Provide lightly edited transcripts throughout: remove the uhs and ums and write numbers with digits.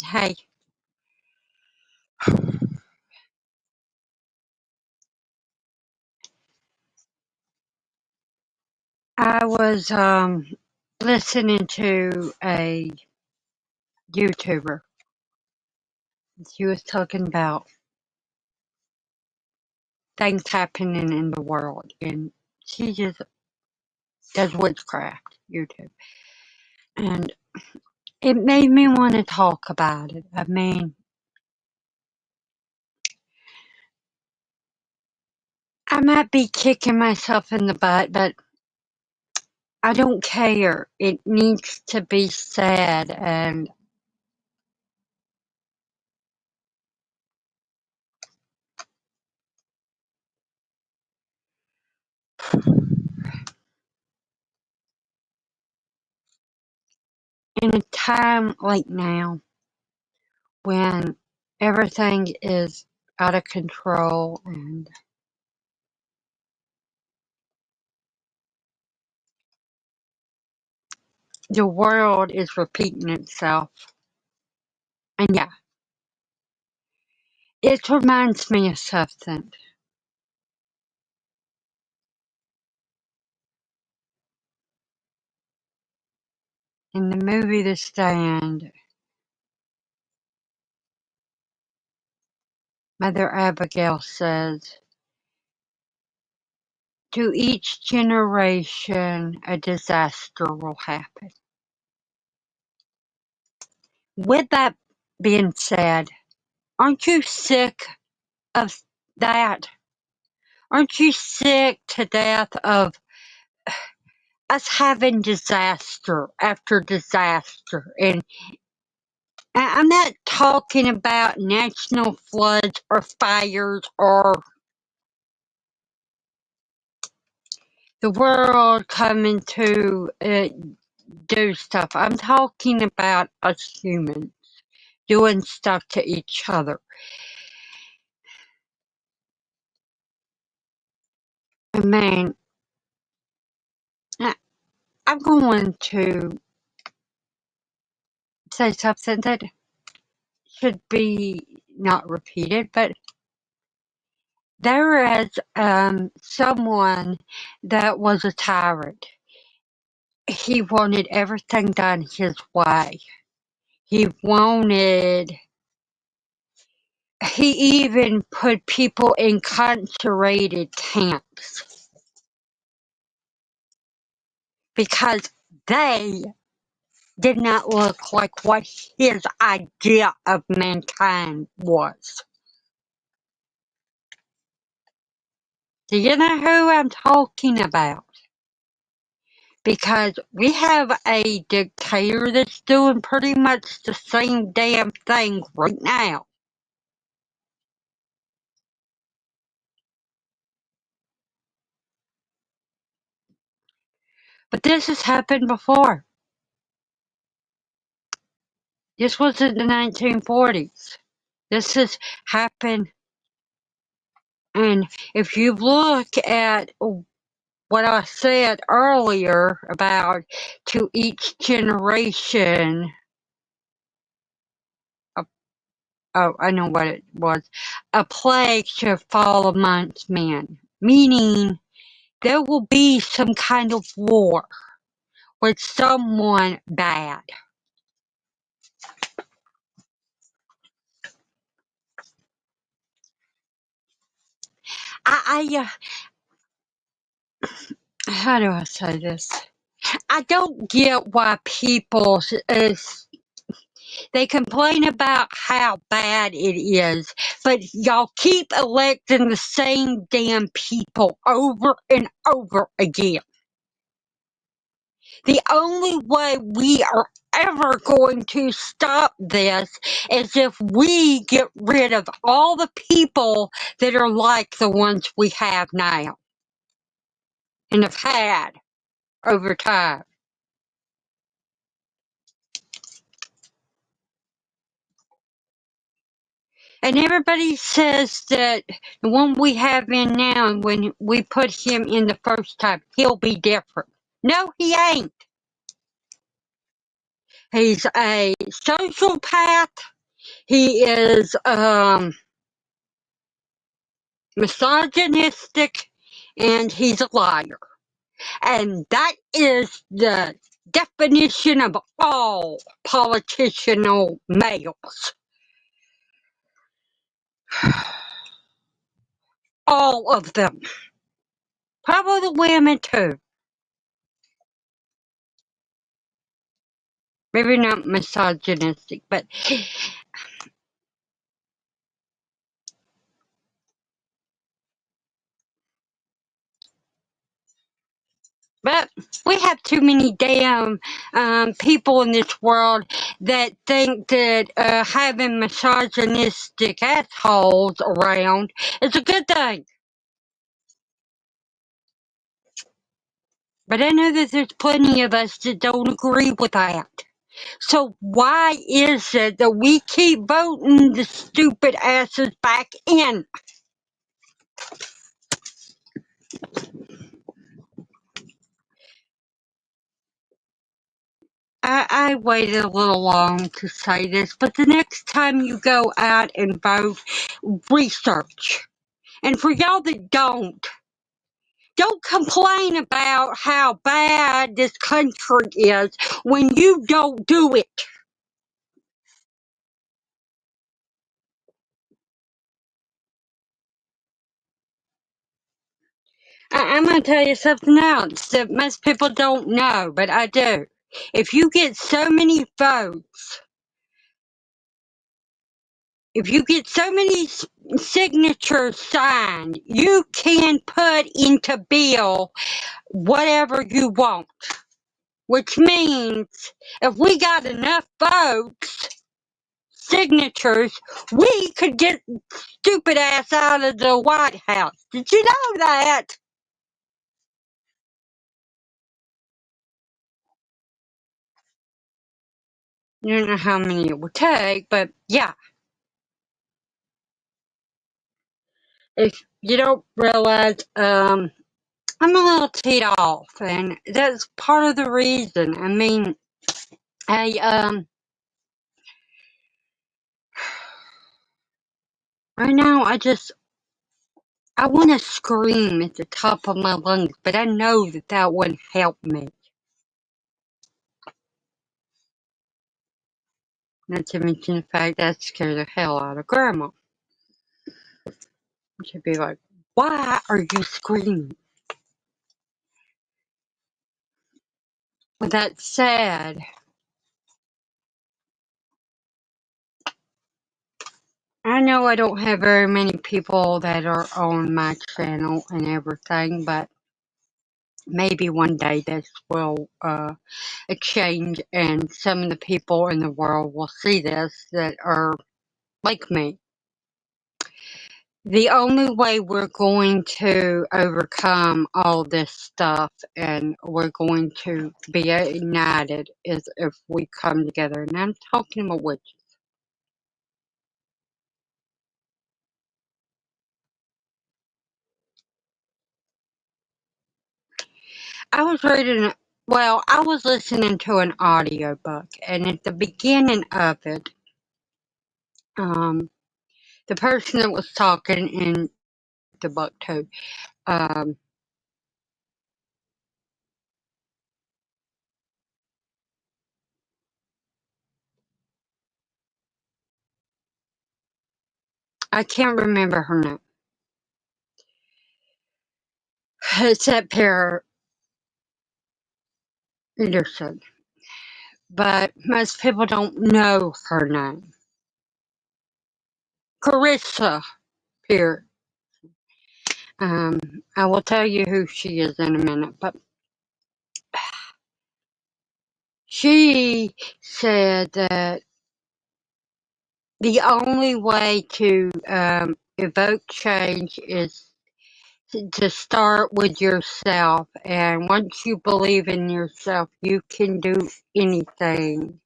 Hey, I was listening to a YouTuber. She was talking about things happening in the world, and she just does witchcraft YouTube, and it made me want to talk about it. I mean, I might be kicking myself in the butt, but I don't care. It needs to be said, and in a time like now when everything is out of control and the world is repeating itself. And yeah, it reminds me of something. In the movie The Stand, Mother Abigail says, to each generation, a disaster will happen. With that being said, aren't you sick of that? Aren't you sick to death of us having disaster after disaster? And I'm not talking about national floods or fires or the world coming to do stuff. I'm talking about us humans doing stuff to each other. I mean, I'm going to say something that should be not repeated, but there is someone that was a tyrant. He wanted everything done his way. He even put people in concentrated camps because they did not look like what his idea of mankind was. Do you know who I'm talking about? Because we have a dictator that's doing pretty much the same damn thing right now. But this has happened before. This was in the 1940s. This has happened, and if you look at what I said earlier about to each generation, oh, I know what it was, a plague shall fall amongst men, meaning there will be some kind of war with someone bad. I how do I say this? I don't get why people they complain about how bad it is, but y'all keep electing the same damn people over and over again. The only way we are ever going to stop this is if we get rid of all the people that are like the ones we have now and have had over time. And everybody says that the one we have in now, when we put him in the first time, he'll be different. No, he ain't. He's a sociopath. He is misogynistic, and he's a liar. And that is the definition of all politicianal males. All of them. Probably the women too. Maybe not misogynistic, but we have too many damn people in this world that think that having misogynistic assholes around is a good thing. But I know that there's plenty of us that don't agree with that. So why is it that we keep voting the stupid asses back in? I waited a little long to say this, but the next time you go out and vote, research. And for y'all that don't complain about how bad this country is when you don't do it. I'm going to tell you something else that most people don't know, but I do. If you get so many votes, if you get so many signatures signed, you can put into bill whatever you want. Which means if we got enough votes, signatures, we could get stupid ass out of the White House. Did you know that? I don't know how many it would take, but yeah. If you don't realize, I'm a little teed off, and that's part of the reason. I mean, I right now I want to scream at the top of my lungs, but I know that that wouldn't help me. Not to mention the fact that scared the hell out of Grandma. She'd be like, "Why are you screaming?" With that said, I know I don't have very many people that are on my channel and everything, but maybe one day this will change and some of the people in the world will see this that are like me. The only way we're going to overcome all this stuff and we're going to be united is if we come together. And I'm talking about witches. I was reading, well, I was listening to an audiobook, and at the beginning of it, the person that was talking in the book too, um, I can't remember her name. It's that pair Anderson, but most people don't know her name. Carissa Peer. I will tell you who she is in a minute, but she said that the only way to evoke change is to start with yourself, and once you believe in yourself, you can do anything.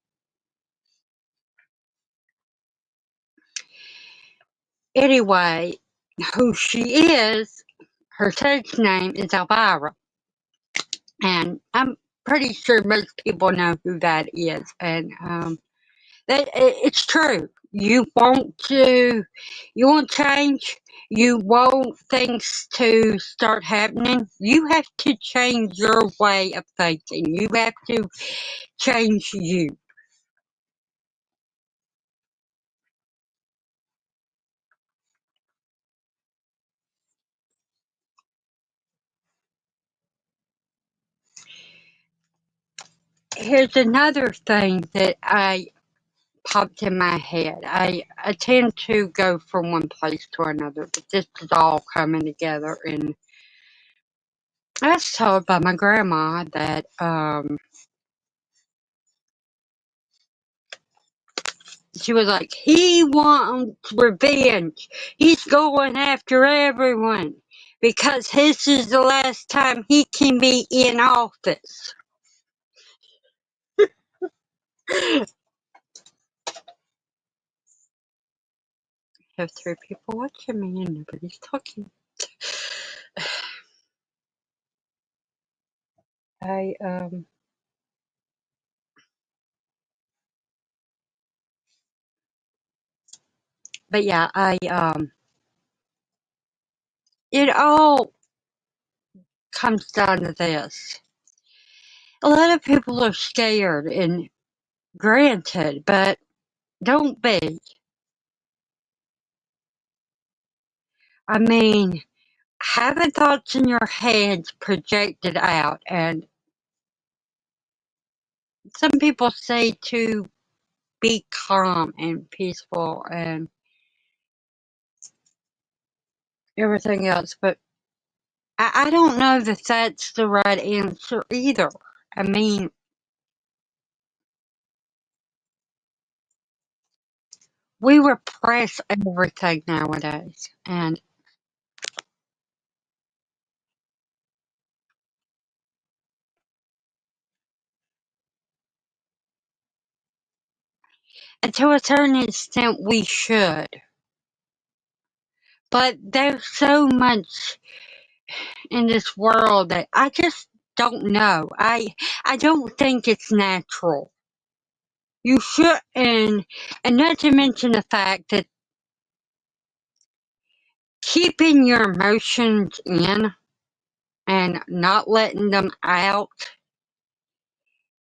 Anyway, who she is, her stage name is Elvira, and I'm pretty sure most people know who that is. And It's true. You want change. You want things to start happening. You have to change your way of thinking. You have to change you. Here's another thing that I popped in my head. I tend to go from one place to another, but this is all coming together. And I was told by my grandma that she was like, he wants revenge. He's going after everyone because this is the last time he can be in office. I have three people watching me and nobody's talking. I but yeah, it all comes down to this. A lot of people are scared, and granted, but don't be. I mean, having thoughts in your heads projected out, and some people say to be calm and peaceful and everything else, but I don't know that that's the right answer either. I mean, we repress everything nowadays, and to a certain extent we should. But there's so much in this world that I just don't know. I don't think it's natural. You should, and not to mention the fact that keeping your emotions in and not letting them out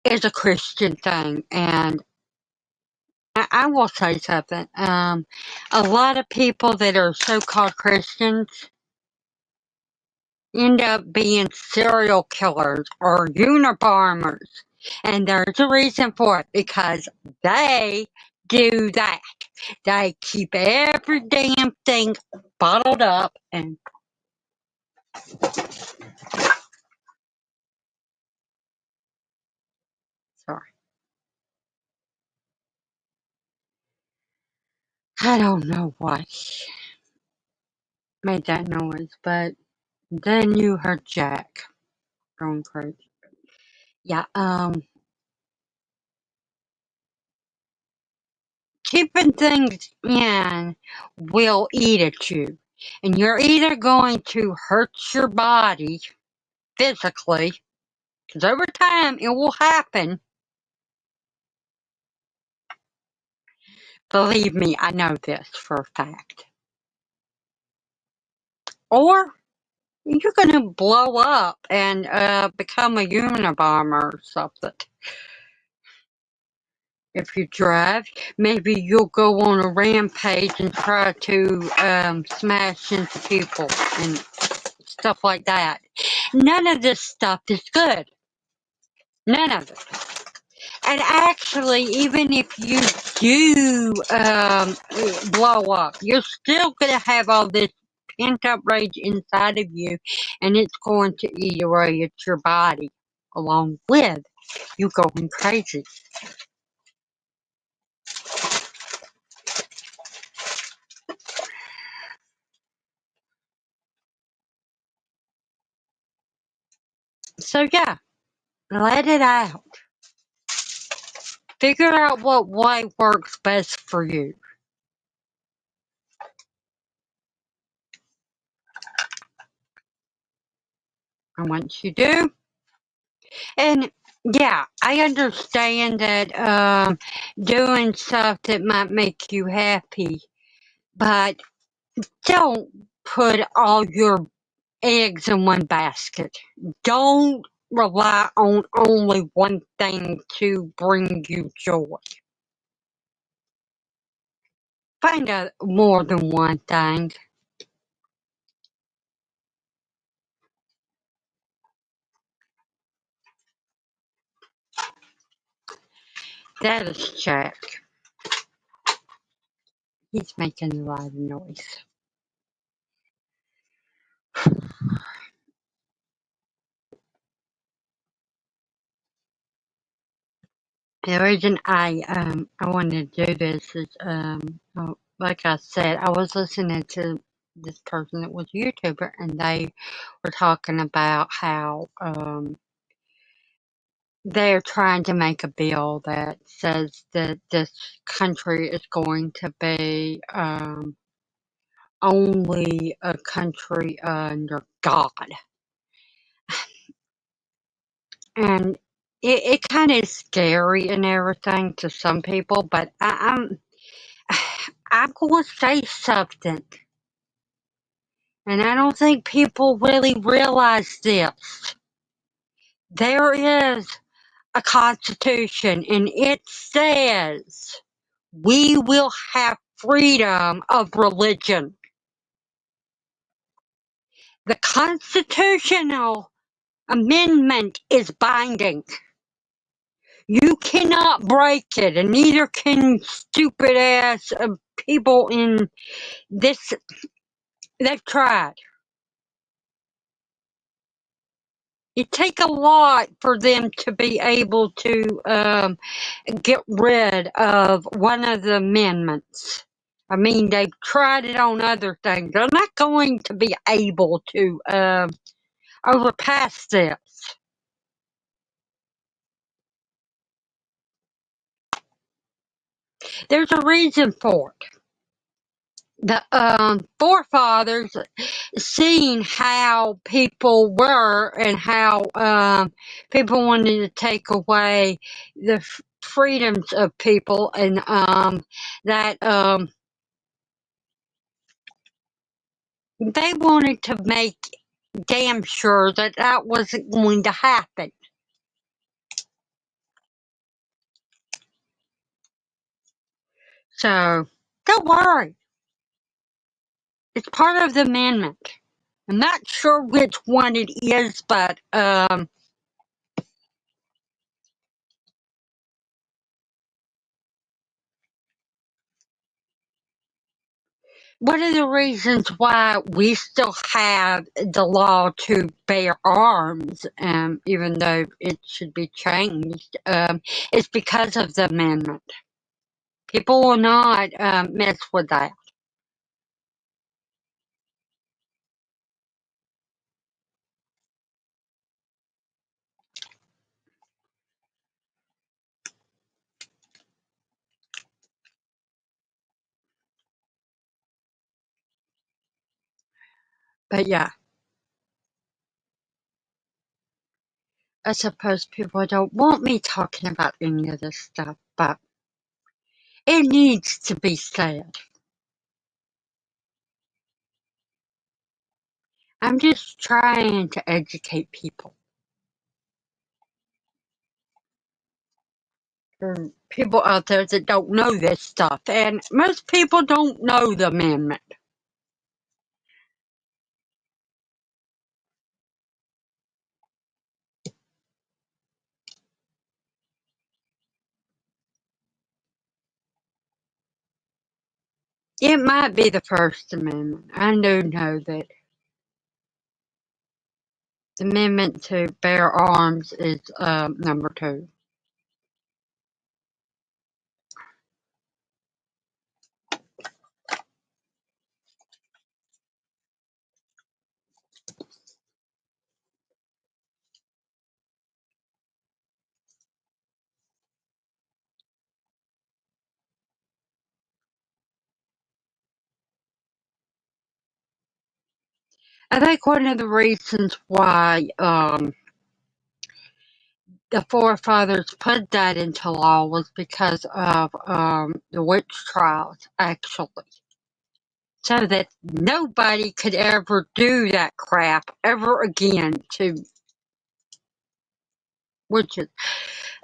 is a Christian thing. And I will say something. A lot of people that are so-called Christians end up being serial killers or Unabomers. And there's a reason for it because they do that. They keep every damn thing bottled up and sorry. I don't know what made that noise, but then you heard Jack going crazy. Yeah, keeping things in will eat at you. And you're either going to hurt your body physically, because over time it will happen. Believe me, I know this for a fact. Or you're going to blow up and become a Unabomber or something. If you drive, maybe you'll go on a rampage and try to smash into people and stuff like that. None of this stuff is good. None of it. And actually, even if you do blow up, you're still going to have all this pent up rage inside of you, and it's going to eat away at your body along with you going crazy. So, yeah, let it out. Figure out what way works best for you. And once you do, and Yeah, I understand that doing stuff that might make you happy, but don't put all your eggs in one basket. Don't rely on only one thing to bring you joy. Find out more than one thing. That is Jack. He's making a lot of noise. The reason I wanted to do this is like I said, I was listening to this person that was a YouTuber, and they were talking about how they're trying to make a bill that says that this country is going to be only a country under God, and it kind of scary and everything to some people, but I'm going to say something, and I don't think people really realize this. There is a constitution, and it says we will have freedom of religion. The constitutional amendment is binding. You cannot break it, and neither can stupid ass people in this. They've tried. It take a lot for them to be able to get rid of one of the amendments. I mean, they've tried it on other things. They're not going to be able to overpass this. There's a reason for it. The forefathers seen how people were and how people wanted to take away the freedoms of people, and that they wanted to make damn sure that that wasn't going to happen. So don't worry, it's part of the amendment. I'm not sure which one it is, but one of the reasons why we still have the law to bear arms, even though it should be changed, is because of the amendment. People will not mess with that. But yeah, I suppose people don't want me talking about any of this stuff, but it needs to be said. I'm just trying to educate people. There are people out there that don't know this stuff, and most people don't know the amendment. It might be the First Amendment. I do know that the amendment to bear arms is number 2. I think one of the reasons why the forefathers put that into law was because of the witch trials, actually, so that nobody could ever do that crap ever again to witches.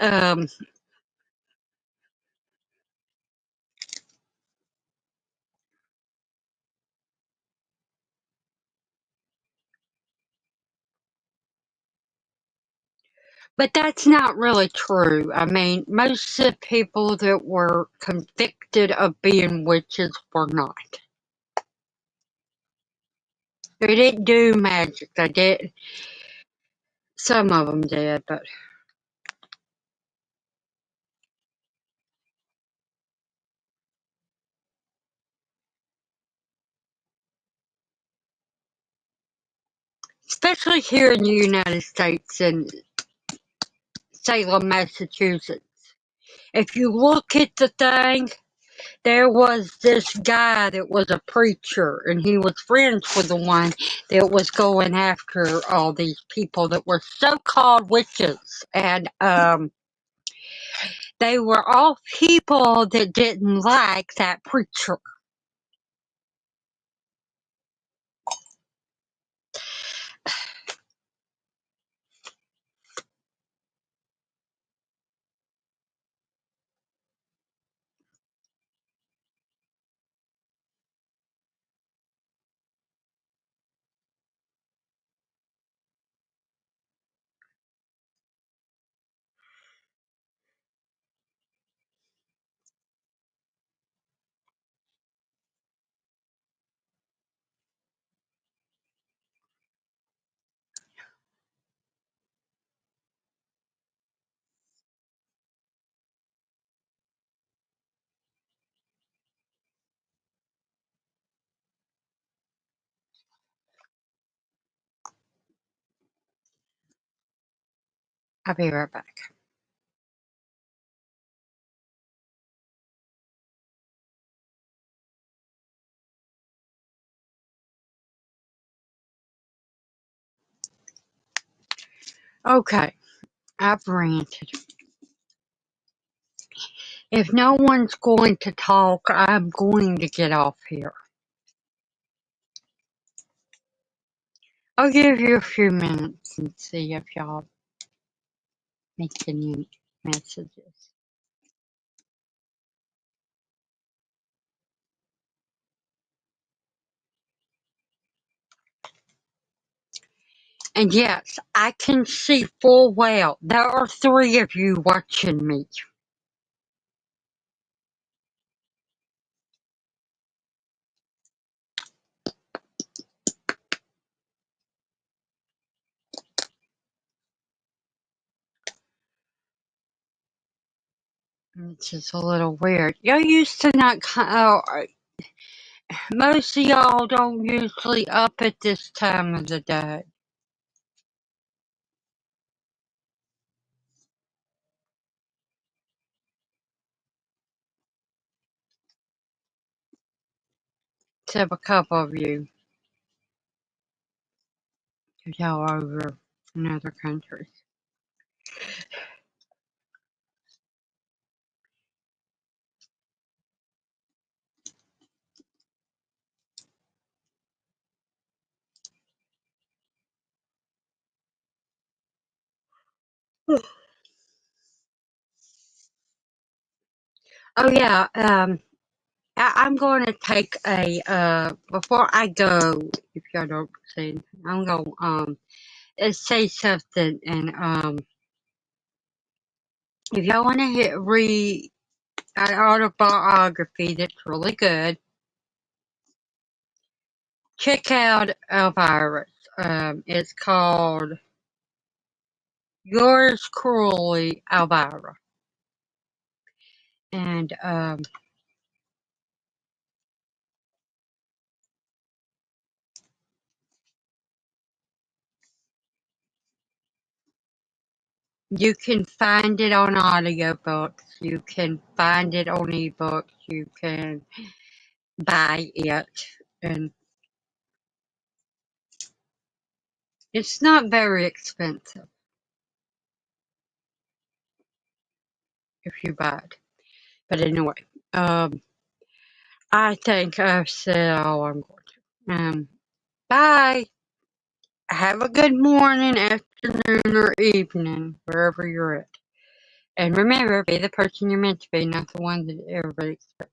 Um, but that's not really true. I mean, most of the people that were convicted of being witches were not. They didn't do magic. They did. Some of them did, but especially here in the United States and Salem, Massachusetts. If you look at the thing, there was this guy that was a preacher, and he was friends with the one that was going after all these people that were so-called witches, and they were all people that didn't like that preacher. I'll be right back. Okay, I've ranted. If no one's going to talk, I'm going to get off here. I'll give you a few minutes and see if y'all make any messages. And yes, I can see full well there are 3 of you watching me. Which is a little weird. Y'all used to not, most of y'all don't usually up at this time of the day. Except a couple of you, 'cause y'all are over in other countries. Oh yeah, I'm going to take a, before I go, if y'all don't see, I'm going to, say something, and, if y'all want to read an autobiography that's really good, check out Elvira's. It's called Yours Cruelly, Elvira. And, you can find it on audiobooks, you can find it on ebooks, you can buy it, and it's not very expensive. if you buy it. But anyway, um, I think I've said all I'm going to. Bye. Have a good morning, afternoon, or evening, wherever you're at. And remember, be the person you're meant to be, not the one that everybody expects.